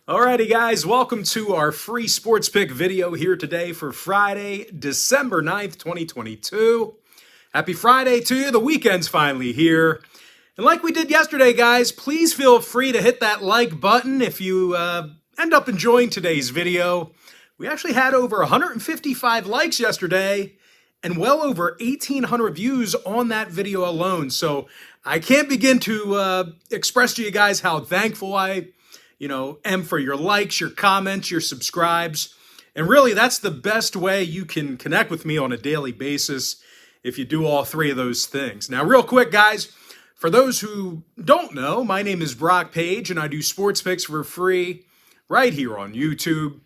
Alrighty guys, welcome to our free sports pick video here today for Friday, December 9th, 2022. Happy Friday to you, the weekend's finally here. And like we did yesterday guys, please feel free to hit that like button if you end up enjoying today's video. We actually had over 155 likes yesterday and well over 1,800 views on that video alone. So I can't begin to express to you guys how thankful I am for your likes, your comments, your subscribes. And really, that's the best way you can connect with me on a daily basis if you do all three of those things. Now, real quick, guys, for those who don't know, my name is Brock Page, and I do sports picks for free right here on YouTube.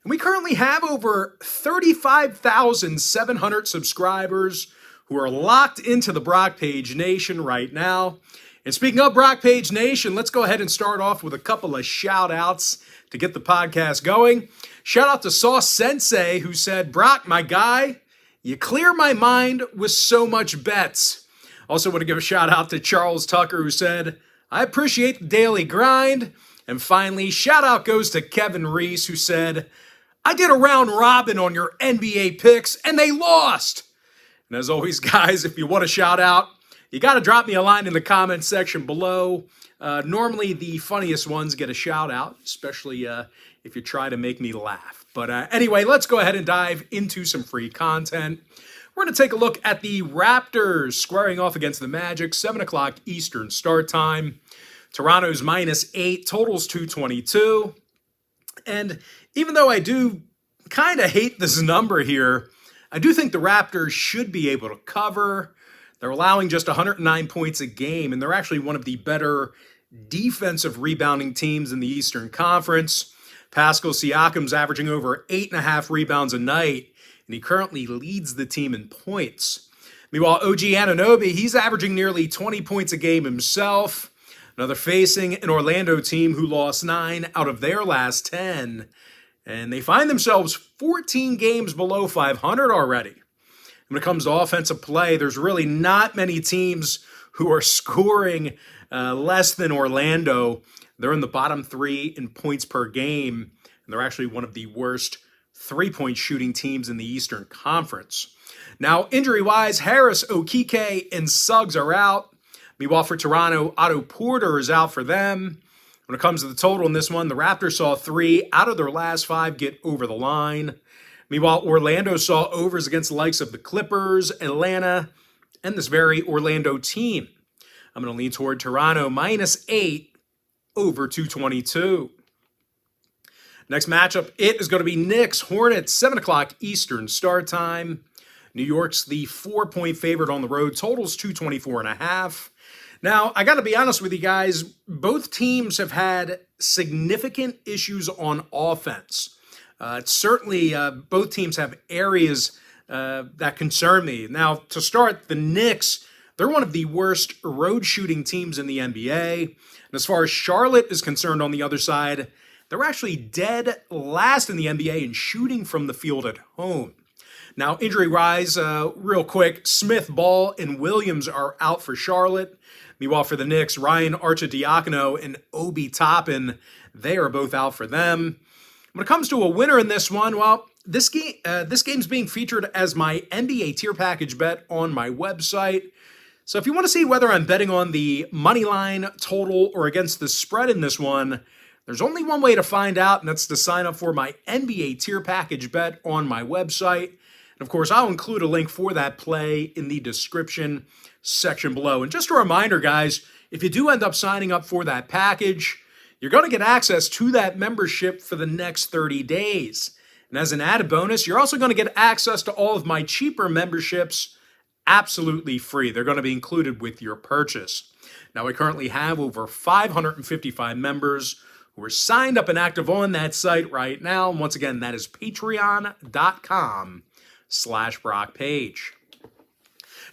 And we currently have over 35,700 subscribers who are locked into the Brock Page Nation right now. And speaking of Brock Page Nation, let's go ahead and start off with a couple of shout outs to get the podcast going. Shout out to Sauce Sensei, who said, "Brock, my guy, you clear my mind with so much bets." Also want to give a shout out to Charles Tucker, who said, "I appreciate the daily grind." And finally, shout out goes to Kevin Reese, who said, "I did a round robin on your NBA picks and they lost." And as always, guys, if you want a shout out, you got to drop me a line in the comments section below. Normally, the funniest ones get a shout out, especially if you try to make me laugh. But anyway, let's go ahead and dive into some free content. We're going to take a look at the Raptors squaring off against the Magic, 7 o'clock Eastern start time. Toronto's -8, totals 222. And even though I do kind of hate this number here, I do think the Raptors should be able to cover. They're allowing just 109 points a game, and they're actually one of the better defensive rebounding teams in the Eastern Conference. Pascal Siakam's averaging over 8.5 rebounds a night, and he currently leads the team in points. Meanwhile, OG Anunoby, he's averaging nearly 20 points a game himself. Now they're facing an Orlando team who lost 9 out of their last 10, and they find themselves 14 games below 500 already. When it comes to offensive play, there's really not many teams who are scoring less than Orlando. They're in the bottom 3 in points per game, and they're actually one of the worst three-point shooting teams in the Eastern Conference. Now, injury-wise, Harris, Okike, and Suggs are out. Meanwhile, for Toronto, Otto Porter is out for them. When it comes to the total in this one, the Raptors saw 3 out of their last 5 get over the line. Meanwhile, Orlando saw overs against the likes of the Clippers, Atlanta, and this very Orlando team. I'm going to lean toward Toronto -8 over 222. Next matchup, it is going to be Knicks, Hornets, 7 o'clock Eastern start time. New York's the 4-point favorite on the road, totals 224.5. Now, I got to be honest with you guys, both teams have had significant issues on offense. Certainly, both teams have areas that concern me. Now, to start, the Knicks, they're one of the worst road shooting teams in the NBA. And as far as Charlotte is concerned on the other side, they're actually dead last in the NBA in shooting from the field at home. Now, injury-wise, real quick, Smith, Ball, and Williams are out for Charlotte. Meanwhile, for the Knicks, Ryan Arcidiacono and Obi Toppin, they are both out for them. When it comes to a winner in this one, well, this game's being featured as my NBA tier package bet on my website. So if you want to see whether I'm betting on the money line, total, or against the spread in this one, there's only one way to find out, and that's to sign up for my NBA tier package bet on my website. And of course, I'll include a link for that play in the description section below. And just a reminder, guys, if you do end up signing up for that package, you're going to get access to that membership for the next 30 days. And as an added bonus, you're also going to get access to all of my cheaper memberships absolutely free. They're going to be included with your purchase. Now, I currently have over 555 members who are signed up and active on that site right now. And once again, that is patreon.com/BrockPage.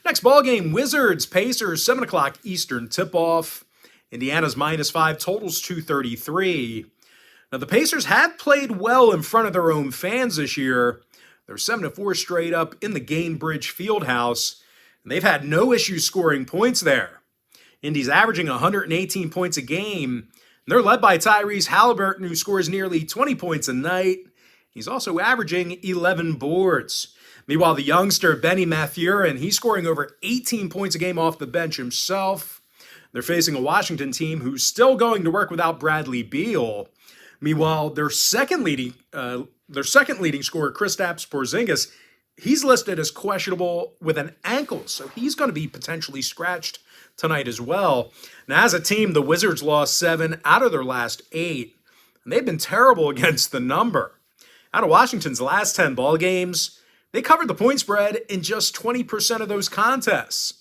Next ball game, Wizards, Pacers, 7 o'clock Eastern tip-off. Indiana's -5, totals 233. Now, the Pacers have played well in front of their own fans this year. They're 7-4 straight up in the Gainbridge Fieldhouse, and they've had no issues scoring points there. Indy's averaging 118 points a game. They're led by Tyrese Halliburton, who scores nearly 20 points a night. He's also averaging 11 boards. Meanwhile, the youngster Benny Mathurin, he's scoring over 18 points a game off the bench himself. They're facing a Washington team who's still going to work without Bradley Beal. Meanwhile, their second leading scorer, Kristaps Porzingis, he's listed as questionable with an ankle, so he's going to be potentially scratched tonight as well. Now, as a team, the Wizards lost 7 out of their last 8, and they've been terrible against the number. Out of Washington's last 10 ball games, they covered the point spread in just 20% of those contests.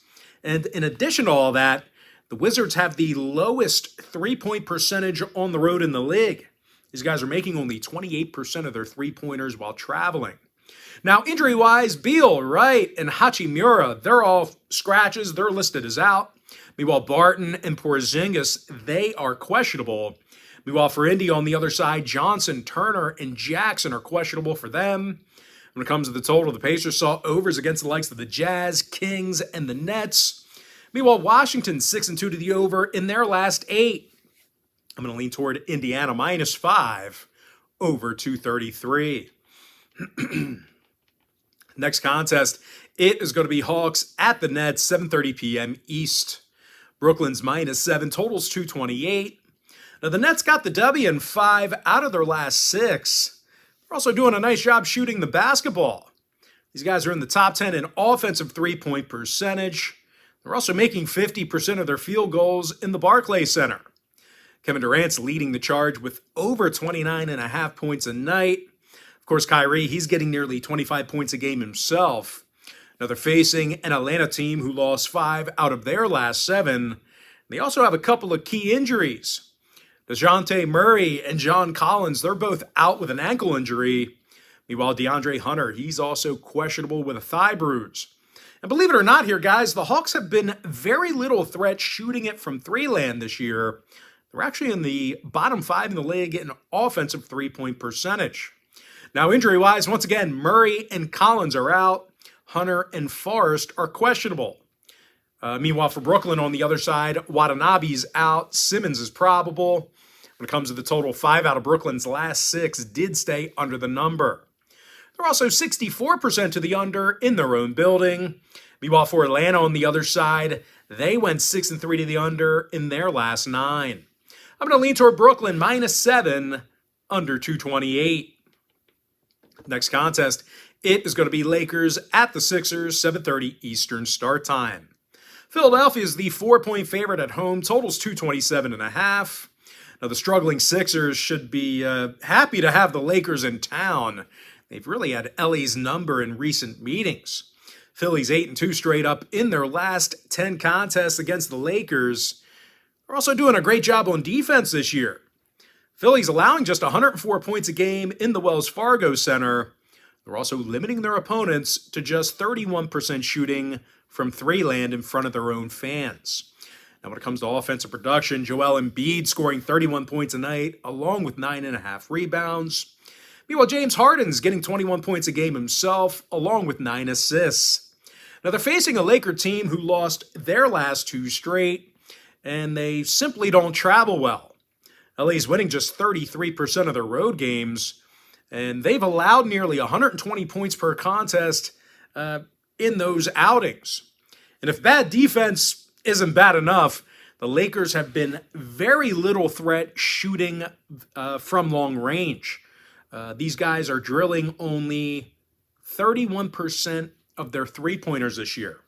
And in addition to all that, the Wizards have the lowest three-point percentage on the road in the league. These guys are making only 28% of their three-pointers while traveling. Now, injury-wise, Beal, Wright, and Hachimura, they're all scratches. They're listed as out. Meanwhile, Barton and Porzingis, they are questionable. Meanwhile, for Indy on the other side, Johnson, Turner, and Jackson are questionable for them. When it comes to the total, the Pacers saw overs against the likes of the Jazz, Kings, and the Nets. Meanwhile, Washington 6-2 to the over in their last 8. I'm going to lean toward Indiana -5 over 233. Next contest, it is going to be Hawks at the Nets, 7:30 p.m. East. Brooklyn's -7, totals 228. Now, the Nets got the W in 5 out of their last 6. They're also doing a nice job shooting the basketball. These guys are in the top 10 in offensive three-point percentage. They're also making 50% of their field goals in the Barclays Center. Kevin Durant's leading the charge with over 29.5 points a night. Of course, Kyrie, he's getting nearly 25 points a game himself. Now, they're facing an Atlanta team who lost 5 out of their last 7. They also have a couple of key injuries. DeJounte Murray and John Collins, they're both out with an ankle injury. Meanwhile, DeAndre Hunter, he's also questionable with a thigh bruise. And believe it or not here, guys, the Hawks have been very little threat shooting it from three-land this year. They're actually in the bottom 5 in the league in offensive three-point percentage. Now, injury-wise, once again, Murray and Collins are out. Hunter and Forrest are questionable. Meanwhile, for Brooklyn on the other side, Watanabe's out. Simmons is probable. When it comes to the total, 5 out of Brooklyn's last 6 did stay under the number. They're also 64% to the under in their own building. Meanwhile, for Atlanta on the other side, they went 6-3 to the under in their last 9. I'm going to lean toward Brooklyn -7, under 228. Next contest, it is going to be Lakers at the Sixers, 7:30 Eastern start time. Philadelphia is the 4-point favorite at home, totals 227.5. Now, the struggling Sixers should be happy to have the Lakers in town. They've really had LA's number in recent meetings. Philly's 8-2 straight up in their last 10 contests against the Lakers. They're also doing a great job on defense this year. Philly's allowing just 104 points a game in the Wells Fargo Center. They're also limiting their opponents to just 31% shooting from three-land in front of their own fans. Now, when it comes to offensive production, Joel Embiid scoring 31 points a night, along with 9.5 rebounds. Meanwhile, James Harden's getting 21 points a game himself, along with 9 assists. Now, they're facing a Laker team who lost their last 2 straight, and they simply don't travel well. LA's winning just 33% of their road games, and they've allowed nearly 120 points per contest in those outings. And if bad defense isn't bad enough, the Lakers have been very little threat shooting from long range. These guys are drilling only 31% of their three-pointers this year.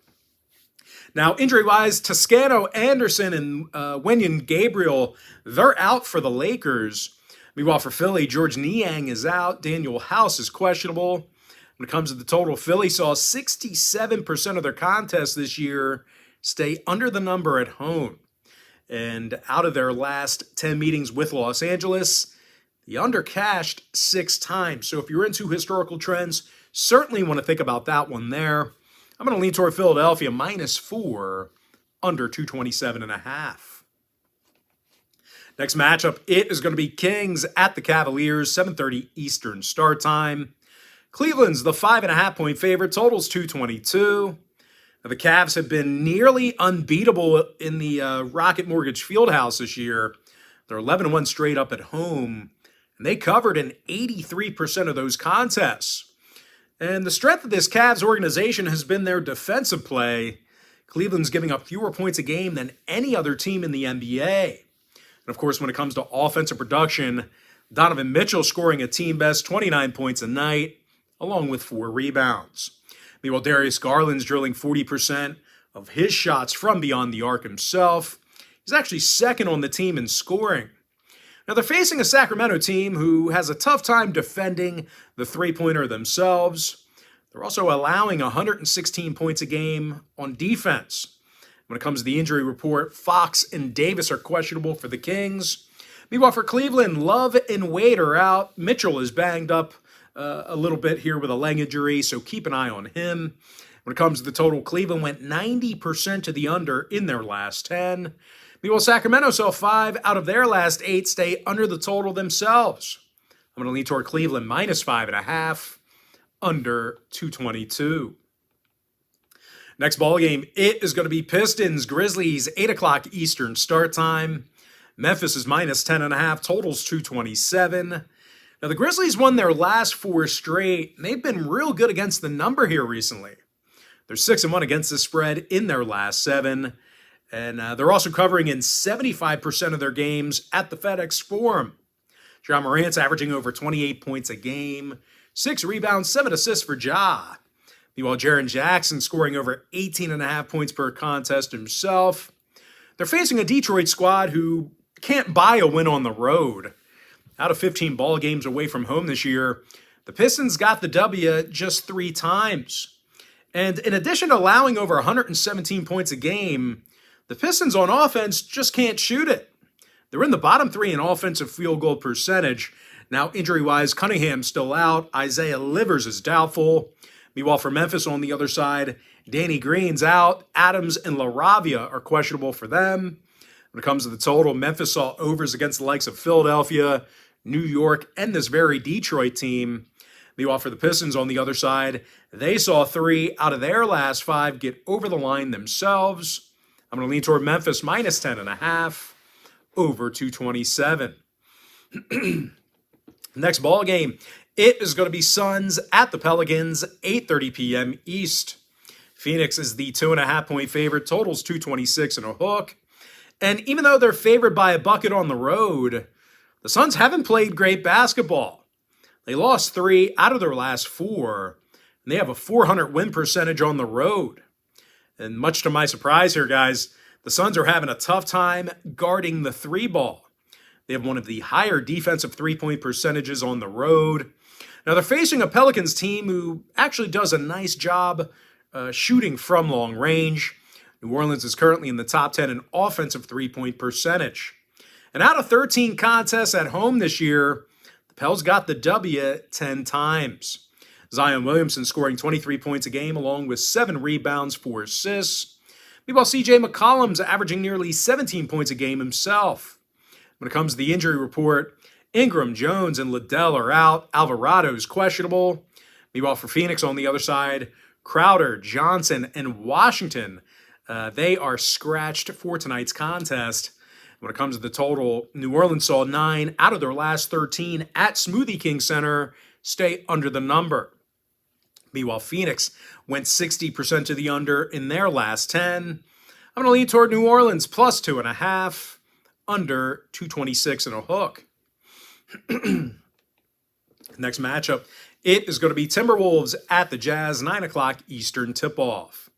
Now, injury-wise, Toscano, Anderson, and Wenyen Gabriel, they're out for the Lakers. Meanwhile, for Philly, George Niang is out. Daniel House is questionable. When it comes to the total, Philly saw 67% of their contests this year stay under the number at home. And out of their last 10 meetings with Los Angeles, the under cashed 6 times. So if you're into historical trends, certainly want to think about that one there. I'm going to lean toward Philadelphia -4, under 227.5. Next matchup, it is going to be Kings at the Cavaliers, 7:30 Eastern start time. Cleveland's the 5.5-point favorite, totals 222. Now, the Cavs have been nearly unbeatable in the Rocket Mortgage Fieldhouse this year, They're 11-1 straight up at home, and they covered in 83% of those contests. And the strength of this Cavs organization has been their defensive play. Cleveland's giving up fewer points a game than any other team in the NBA. And of course, when it comes to offensive production, Donovan Mitchell scoring a team-best 29 points a night, along with 4 rebounds. Meanwhile, Darius Garland's drilling 40% of his shots from beyond the arc himself. He's actually second on the team in scoring. Now, they're facing a Sacramento team who has a tough time defending the three-pointer themselves. They're also allowing 116 points a game on defense. When it comes to the injury report, Fox and Davis are questionable for the Kings. Meanwhile, for Cleveland, Love and Wade are out. Mitchell is banged up a little bit here with a leg injury, so keep an eye on him. When it comes to the total, Cleveland went 90% to the under in their last 10. Meanwhile, Sacramento saw 5 out of their last 8 stay under the total themselves. I'm going to lean toward Cleveland minus 5.5, under 222. Next ball game, it is going to be Pistons, Grizzlies, 8 o'clock Eastern start time. Memphis is minus 10.5, totals 227. Now, the Grizzlies won their last 4 straight, and they've been real good against the number here recently. They're 6-1 against the spread in their last 7. And they're also covering in 75% of their games at the FedEx Forum. Ja Morant's averaging over 28 points a game, 6 rebounds, 7 assists for Ja. Meanwhile, Jaren Jackson scoring over 18.5 points per contest himself. They're facing a Detroit squad who can't buy a win on the road. Out of 15 ball games away from home this year, the Pistons got the W just 3 times. And in addition to allowing over 117 points a game, the Pistons on offense just can't shoot it. They're in the bottom 3 in offensive field goal percentage. Now, injury-wise, Cunningham's still out. Isaiah Livers is doubtful. Meanwhile, for Memphis on the other side, Danny Green's out. Adams and LaRavia are questionable for them. When it comes to the total, Memphis saw overs against the likes of Philadelphia, New York, and this very Detroit team. Meanwhile, for the Pistons on the other side, they saw 3 out of their last 5 get over the line themselves. I'm going to lean toward Memphis minus 10.5, over 227. Next ball game, it is going to be Suns at the Pelicans, 8:30 p.m. East. Phoenix is the 2.5-point favorite, totals 226 and a hook. And even though they're favored by a bucket on the road, the Suns haven't played great basketball. They lost 3 out of their last 4, and they have a .400 win percentage on the road. And much to my surprise here, guys, the Suns are having a tough time guarding the 3-ball. They have one of the higher defensive 3-point percentages on the road. Now, they're facing a Pelicans team who actually does a nice job shooting from long range. New Orleans is currently in the top 10 in offensive 3-point percentage. And out of 13 contests at home this year, the Pels got the W 10 times. Zion Williamson scoring 23 points a game along with 7 rebounds, 4 assists. Meanwhile, CJ McCollum's averaging nearly 17 points a game himself. When it comes to the injury report, Ingram, Jones, and Liddell are out. Alvarado's questionable. Meanwhile, for Phoenix on the other side, Crowder, Johnson, and Washington, they are scratched for tonight's contest. When it comes to the total, New Orleans saw 9 out of their last 13 at Smoothie King Center stay under the number. Meanwhile, Phoenix went 60% to the under in their last 10. I'm going to lean toward New Orleans plus 2.5, under 226 and a hook. Next matchup, it is going to be Timberwolves at the Jazz, 9 o'clock Eastern tip-off.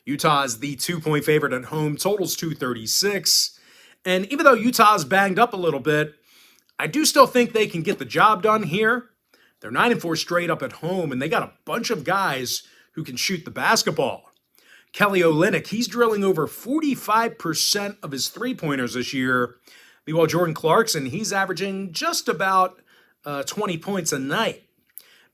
Utah is the 2-point favorite at home, totals 236. And even though Utah's banged up a little bit, I do still think they can get the job done here. They're 9-4 straight up at home, and they got a bunch of guys who can shoot the basketball. Kelly Olynyk, he's drilling over 45% of his three-pointers this year. Meanwhile, Jordan Clarkson, he's averaging just about 20 points a night.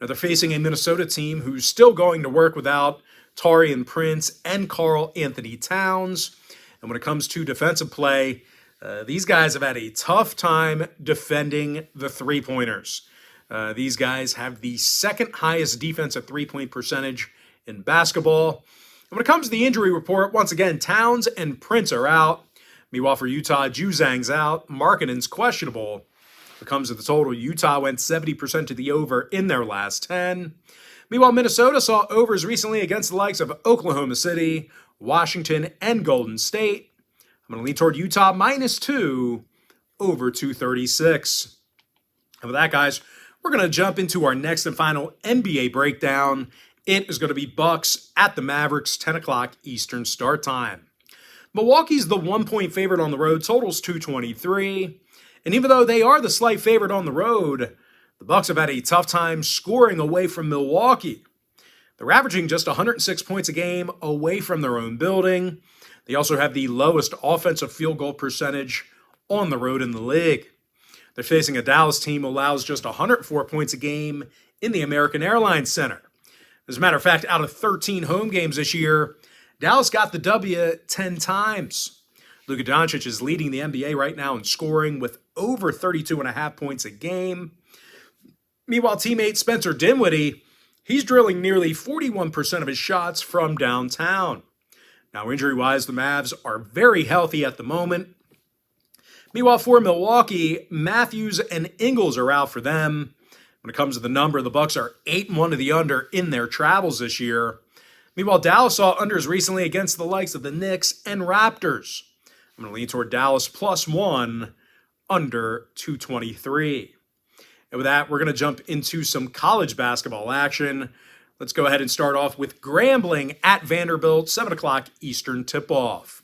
Now, they're facing a Minnesota team who's still going to work without Taurean Prince and Karl Anthony Towns. And when it comes to defensive play, these guys have had a tough time defending the three-pointers. These guys have the second highest defensive 3-point percentage in basketball. And when it comes to the injury report, once again, Towns and Prince are out. Meanwhile, for Utah, Juzang's out. Markkanen's questionable. When it comes to the total, Utah went 70% to the over in their last 10. Meanwhile, Minnesota saw overs recently against the likes of Oklahoma City, Washington, and Golden State. I'm going to lean toward Utah -2 over 236. And with that, guys, we're going to jump into our next and final NBA breakdown. It is going to be Bucks at the Mavericks, 10 o'clock Eastern start time. Milwaukee's the 1-point favorite on the road, totals 223. And even though they are the slight favorite on the road, the Bucks have had a tough time scoring away from Milwaukee. They're averaging just 106 points a game away from their own building. They also have the lowest offensive field goal percentage on the road in the league. They're facing a Dallas team who allows just 104 points a game in the American Airlines Center. As a matter of fact, out of 13 home games this year, Dallas got the W 10 times. Luka Doncic is leading the NBA right now in scoring with over 32.5 points a game. Meanwhile, teammate Spencer Dinwiddie, he's drilling nearly 41% of his shots from downtown. Now, injury-wise, the Mavs are very healthy at the moment. Meanwhile, for Milwaukee, Matthews and Ingles are out for them. When it comes to the number, the Bucks are 8-1 to the under in their travels this year. Meanwhile, Dallas saw unders recently against the likes of the Knicks and Raptors. I'm going to lean toward Dallas +1 under 223. And with that, we're going to jump into some college basketball action. Let's go ahead and start off with Grambling at Vanderbilt, 7 o'clock Eastern tip-off.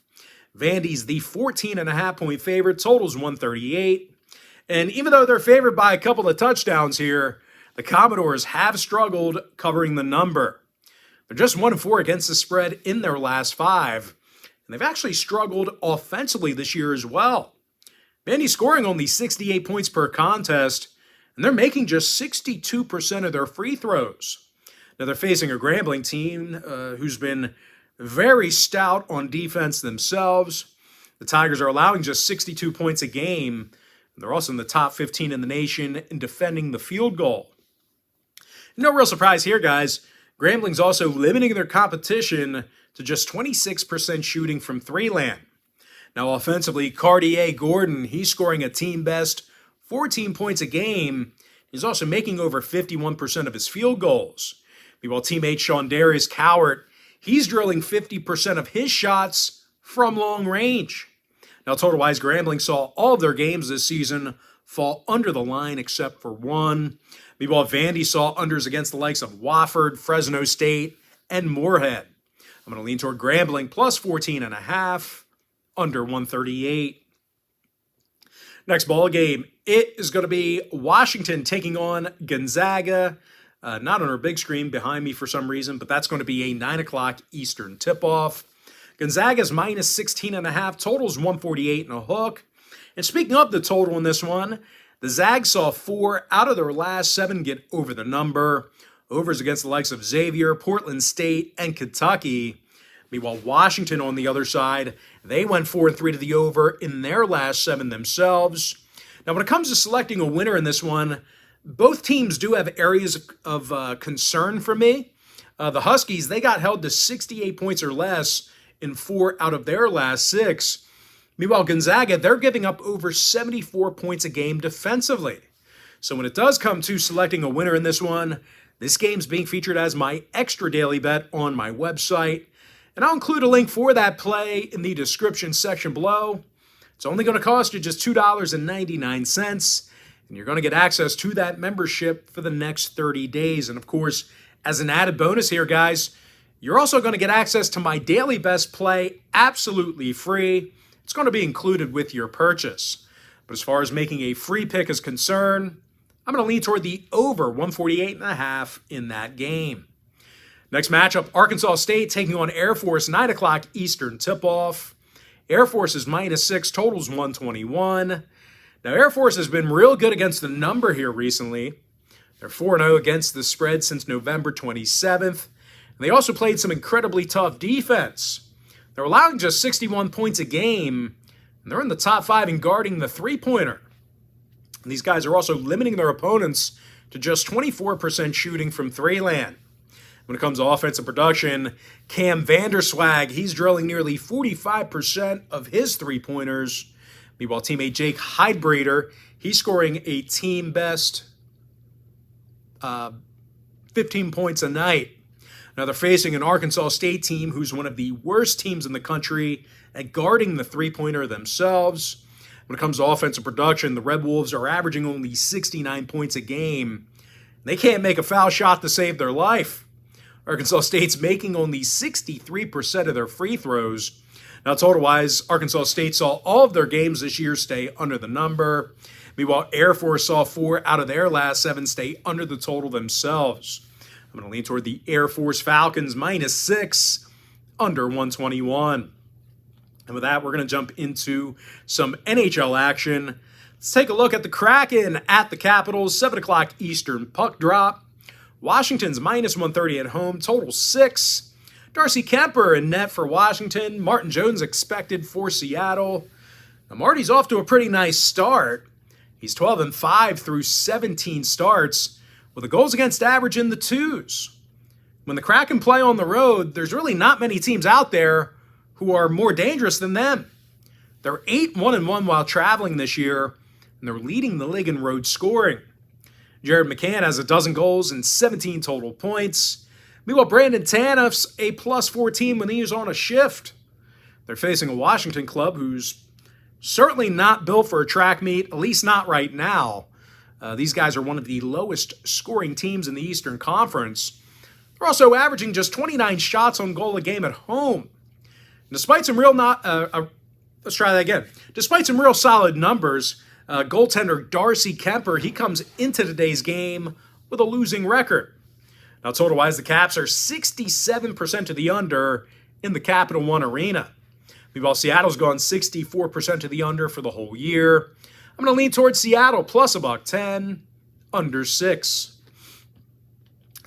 Vandy's the 14.5-point favorite, totals 138. And even though they're favored by a couple of touchdowns here, the Commodores have struggled covering the number. They're just 1-4 against the spread in their last 5. And they've actually struggled offensively this year as well. Vandy's scoring only 68 points per contest, and they're making just 62% of their free throws. Now, they're facing a Grambling team who's been very stout on defense themselves. The Tigers are allowing just 62 points a game. And they're also in the top 15 in the nation in defending the field goal. No real surprise here, guys. Grambling's also limiting their competition to just 26% shooting from three-land. Now, offensively, Cartier Gordon, he's scoring a team-best 14 points a game. He's also making over 51% of his field goals. Meanwhile, teammate Shondarius Cowart, he's drilling 50% of his shots from long range. Now, total-wise, Grambling saw all of their games this season fall under the line except for one. Meanwhile, Vandy saw unders against the likes of Wofford, Fresno State, and Moorhead. I'm going to lean toward Grambling +14.5, under 138. Next ball game, it is going to be Washington taking on Gonzaga. Not on our big screen behind me for some reason, but that's going to be a 9 o'clock Eastern tip-off. Gonzaga's -16.5, totals 148 and a hook. And speaking of the total in this one, the Zags saw 4 out of their last 7 get over the number. Overs against the likes of Xavier, Portland State, and Kentucky. Meanwhile, Washington on the other side, they went 4-3 to the over in their last 7 themselves. Now, when it comes to selecting a winner in this one, both teams do have areas of concern for me. The Huskies, they got held to 68 points or less in 4 out of their last 6. Meanwhile, Gonzaga, they're giving up over 74 points a game defensively. So when it does come to selecting a winner in this one, this game's being featured as my extra daily bet on my website. And I'll include a link for that play in the description section below. It's only going to cost you just $2.99. And you're going to get access to that membership for the next 30 days. And of course, as an added bonus here, guys, you're also going to get access to my daily best play absolutely free. It's going to be included with your purchase. But as far as making a free pick is concerned, I'm going to lean toward the over 148.5 in that game. Next matchup, Arkansas State taking on Air Force, 9 o'clock Eastern tip-off. Air Force is -6, totals 121. Now, Air Force has been real good against the number here recently. They're 4-0 against the spread since November 27th. And they also played some incredibly tough defense. They're allowing just 61 points a game, and they're in the top 5 in guarding the three-pointer. And these guys are also limiting their opponents to just 24% shooting from three-land. When it comes to offensive production, Cam Vanderswag, he's drilling nearly 45% of his three-pointers. Meanwhile, teammate Jake Heidbreder, he's scoring a team-best 15 points a night. Now, they're facing an Arkansas State team who's one of the worst teams in the country at guarding the three-pointer themselves. When it comes to offensive production, the Red Wolves are averaging only 69 points a game. They can't make a foul shot to save their life. Arkansas State's making only 63% of their free throws. Now, total-wise, Arkansas State saw all of their games this year stay under the number. Meanwhile, Air Force saw 4 out of their last 7 stay under the total themselves. I'm going to lean toward the Air Force Falcons -6, under 121. And with that, we're going to jump into some NHL action. Let's take a look at the Kraken at the Capitals, 7 o'clock Eastern puck drop. Washington's -130 at home, total 6. Darcy Kemper in net for Washington. Martin Jones expected for Seattle. Now, Marty's off to a pretty nice start. He's 12-5 through 17 starts, with a goals against average in the 2s. When the Kraken play on the road, there's really not many teams out there who are more dangerous than them. They're 8-1-1 while traveling this year, and they're leading the league in road scoring. Jared McCann has 12 goals and 17 total points. Meanwhile, Brandon Taneff's a +14 when he's on a shift. They're facing a Washington club who's certainly not built for a track meet, at least not right now. These guys are one of the lowest scoring teams in the Eastern Conference. They're also averaging just 29 shots on goal a game at home. Despite some real Despite some real solid numbers, goaltender Darcy Kemper, he comes into today's game with a losing record. Now, total-wise, the Caps are 67% to the under in the Capital One Arena. Meanwhile, Seattle's gone 64% to the under for the whole year. I'm going to lean towards Seattle +110, under 6.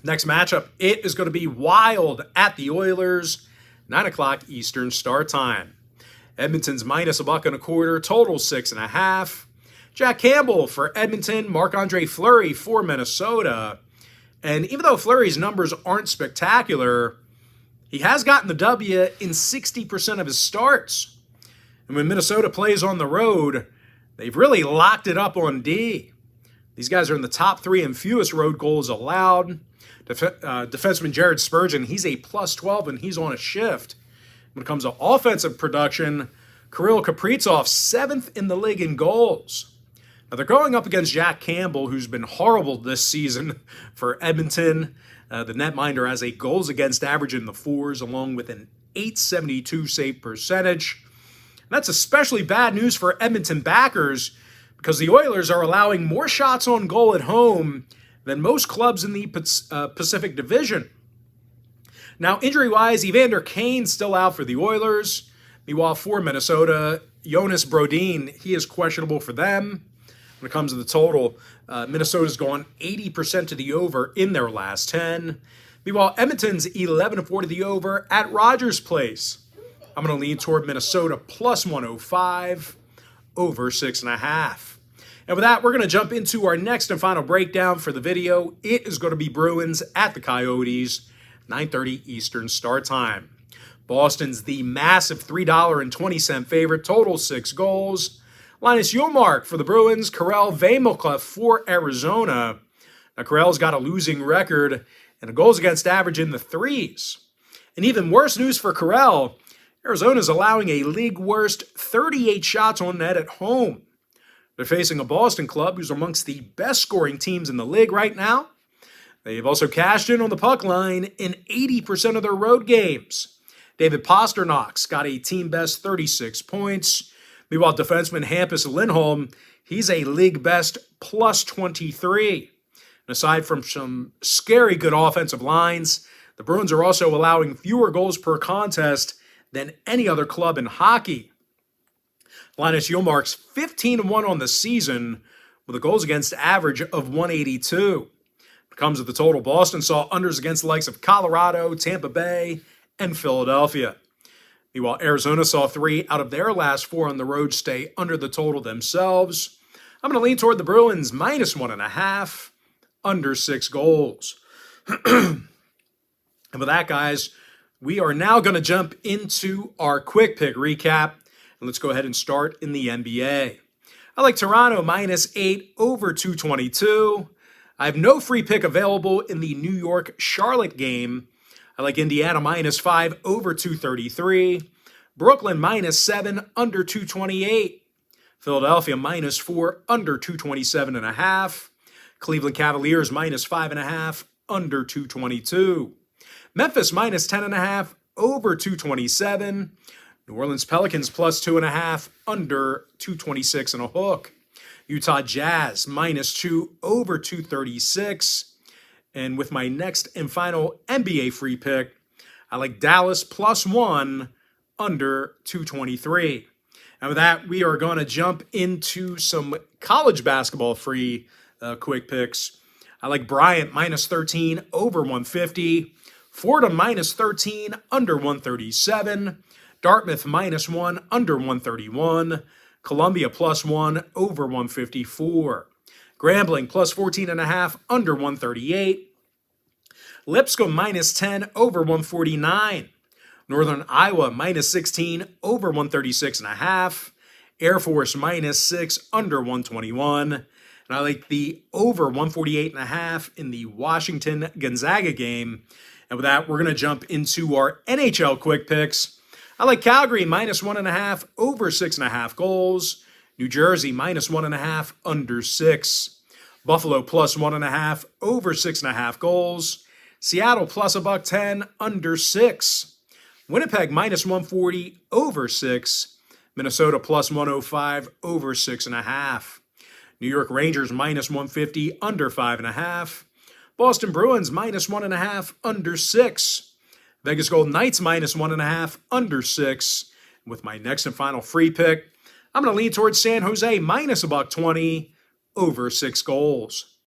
Next matchup, it is going to be Wild at the Oilers, 9 o'clock Eastern start time. Edmonton's -1.25, total 6.5. Jack Campbell for Edmonton, Marc-Andre Fleury for Minnesota. And even though Fleury's numbers aren't spectacular, he has gotten the W in 60% of his starts. And when Minnesota plays on the road, they've really locked it up on D. These guys are in the top 3 in fewest road goals allowed. Defenseman Jared Spurgeon, he's a +12 and he's on a shift. When it comes to offensive production, Kirill Kaprizov, 7th in the league in goals. Now, they're going up against Jack Campbell, who's been horrible this season for Edmonton. The netminder has a goals against average in the 4s, along with an .872 save percentage. And that's especially bad news for Edmonton backers, because the Oilers are allowing more shots on goal at home than most clubs in the Pacific Division. Now, injury-wise, Evander Kane's still out for the Oilers. Meanwhile, for Minnesota, Jonas Brodin, he is questionable for them. When it comes to the total, Minnesota's gone 80% to the over in their last 10. Meanwhile, Edmonton's 11-4 to the over at Rogers Place. I'm going to lean toward Minnesota +105, over 6.5. And with that, we're going to jump into our next and final breakdown for the video. It is going to be Bruins at the Coyotes, 9:30 Eastern start time. Boston's the massive $3.20 favorite, total 6 goals. Linus Ullmark for the Bruins, Karel Vejmelka for Arizona. Now, Karel's got a losing record and a goals against average in the 3s. And even worse news for Karel, Arizona's allowing a league worst 38 shots on net at home. They're facing a Boston club who's amongst the best scoring teams in the league right now. They've also cashed in on the puck line in 80% of their road games. David Pasternak's got a team-best 36 points. Meanwhile, defenseman Hampus Lindholm, he's a league-best +23. And aside from some scary good offensive lines, the Bruins are also allowing fewer goals per contest than any other club in hockey. Linus Ullmark's 15-1 on the season with a goals against average of 182. When it comes to the total, Boston saw unders against the likes of Colorado, Tampa Bay, and Philadelphia. Meanwhile, Arizona saw 3 out of their last 4 on the road stay under the total themselves. I'm going to lean toward the Bruins -1.5, under 6 goals. And with that, guys, we are now going to jump into our quick pick recap. And let's go ahead and start in the NBA. I like Toronto -8 over 222. I have no free pick available in the New York-Charlotte game. I like Indiana -5 over 233. Brooklyn -7 under 228. Philadelphia -4 under 227.5. Cleveland Cavaliers -5.5 under 222. Memphis -10.5 over 227. New Orleans Pelicans +2.5 under 226 and a hook. Utah Jazz -2 over 236. And with my next and final NBA free pick, I like Dallas +1 under 223. And with that, we are going to jump into some college basketball free quick picks. I like Bryant -13 over 150. Fordham -13 under 137. Dartmouth -1 under 131. Columbia +1 over 154. Grambling +14.5 under 138. Lipscomb -10 over 149. Northern Iowa -16 over 136.5. Air Force -6 under 121. And I like the over 148.5 in the Washington-Gonzaga game. And with that, we're going to jump into our NHL quick picks. I like Calgary -1.5 over 6.5 goals. New Jersey -1.5 under 6. Buffalo +1.5 over 6.5 goals. Seattle +110 under 6. Winnipeg -140 over 6. Minnesota +105 over 6.5. New York Rangers -150 under 5.5. Boston Bruins -1.5 under 6. Vegas Golden Knights -1.5 under 6. With my next and final free pick, I'm going to lean towards San Jose -120 over 6 goals.